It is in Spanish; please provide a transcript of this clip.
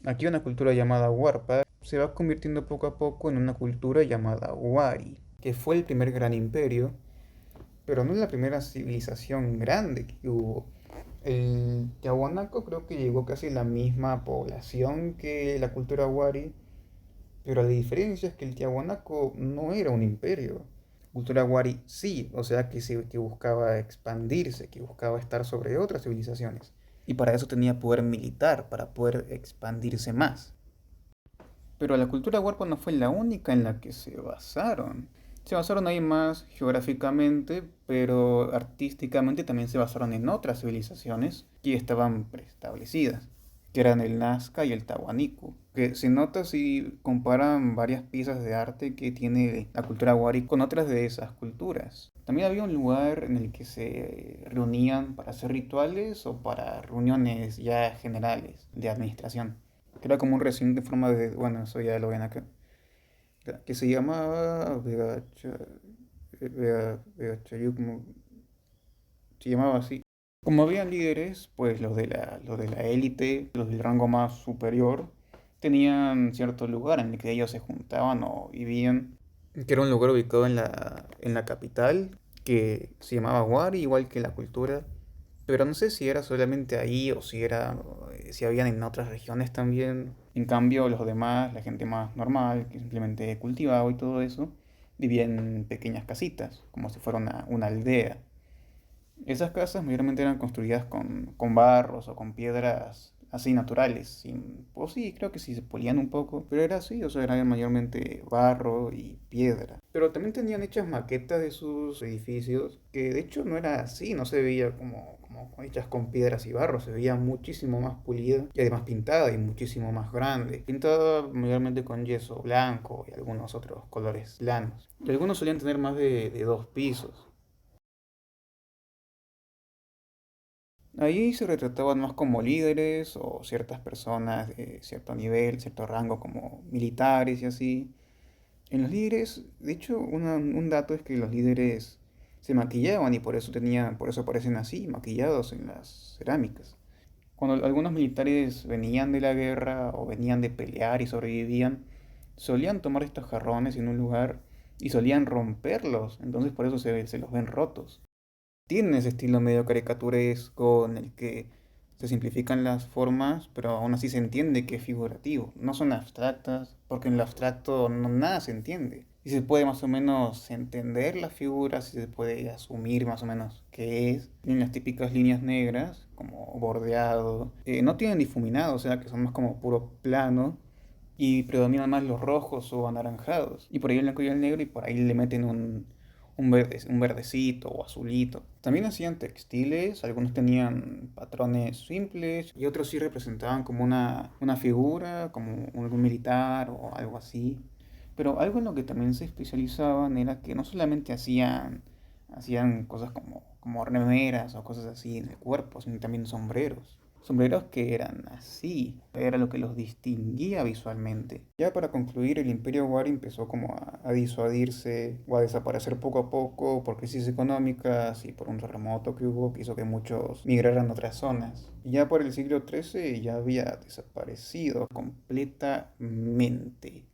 Aquí una cultura llamada Warpa se va convirtiendo poco a poco en una cultura llamada Wari, que fue el primer gran imperio, pero no es la primera civilización grande que hubo. El Tiahuanaco creo que llegó casi la misma población que la cultura Wari, pero la diferencia es que el Tiahuanaco no era un imperio. La cultura Wari sí, o sea que buscaba expandirse, que buscaba estar sobre otras civilizaciones. Y para eso tenía poder militar, para poder expandirse más. Pero la cultura huarpa no fue la única en la que se basaron. Se basaron ahí más geográficamente, pero artísticamente también se basaron en otras civilizaciones que estaban preestablecidas, que eran el Nazca y el Tahuanico. Que se nota si comparan varias piezas de arte que tiene la cultura wari con otras de esas culturas. También había un lugar en el que se reunían para hacer rituales o para reuniones ya generales de administración, que era como un recinto en forma de, bueno, eso ya lo ven acá, que se llamaba Vegachayú, como se llamaba así. Como habían líderes, pues los de la élite, los del rango más superior, tenían cierto lugar en el que ellos se juntaban o vivían, que era un lugar ubicado en la capital, que se llamaba Wari, igual que la cultura. Pero no sé si era solamente ahí o si era, si habían en otras regiones también. En cambio, los demás, la gente más normal, que simplemente cultivaba y todo eso, vivía en pequeñas casitas, como si fuera una aldea. Esas casas mayormente eran construidas con barros o con piedras así naturales. Pues sí, creo que sí se polían un poco, pero era así, o sea, era mayormente barro y piedra. Pero también tenían hechas maquetas de sus edificios, que de hecho no era así, no se veía como hechas con piedras y barro, se veía muchísimo más pulida y además pintada y muchísimo más grande. Pintada mayormente con yeso blanco y algunos otros colores planos. Y algunos solían tener más de dos pisos. Ahí se retrataban más como líderes o ciertas personas de cierto nivel, cierto rango, como militares y así. En los líderes, de hecho, un dato es que los líderes se maquillaban y por eso aparecen así, maquillados en las cerámicas. Cuando algunos militares venían de la guerra o venían de pelear y sobrevivían, solían tomar estos jarrones en un lugar y solían romperlos, entonces por eso se los ven rotos. Tienen ese estilo medio caricaturesco en el que se simplifican las formas, pero aún así se entiende que es figurativo. No son abstractas, porque en lo abstracto nada se entiende. Y se puede más o menos entender las figuras y se puede asumir más o menos qué es. Tienen las típicas líneas negras, como bordeado. No tienen difuminado, o sea que son más como puro plano. Y predominan más los rojos o anaranjados. Y por ahí el blanco y el negro, y por ahí le meten un verdecito o azulito. También hacían textiles, algunos tenían patrones simples y otros sí representaban como una figura, como algún militar o algo así. Pero algo en lo que también se especializaban era que no solamente hacían cosas como remeras o cosas así en el cuerpo, sino también sombreros. Sombreros que eran así, era lo que los distinguía visualmente. Ya para concluir, el Imperio Wari empezó como a disuadirse o a desaparecer poco a poco por crisis económicas y por un terremoto que hubo que hizo que muchos migraran a otras zonas. Y ya por el siglo XIII ya había desaparecido completamente.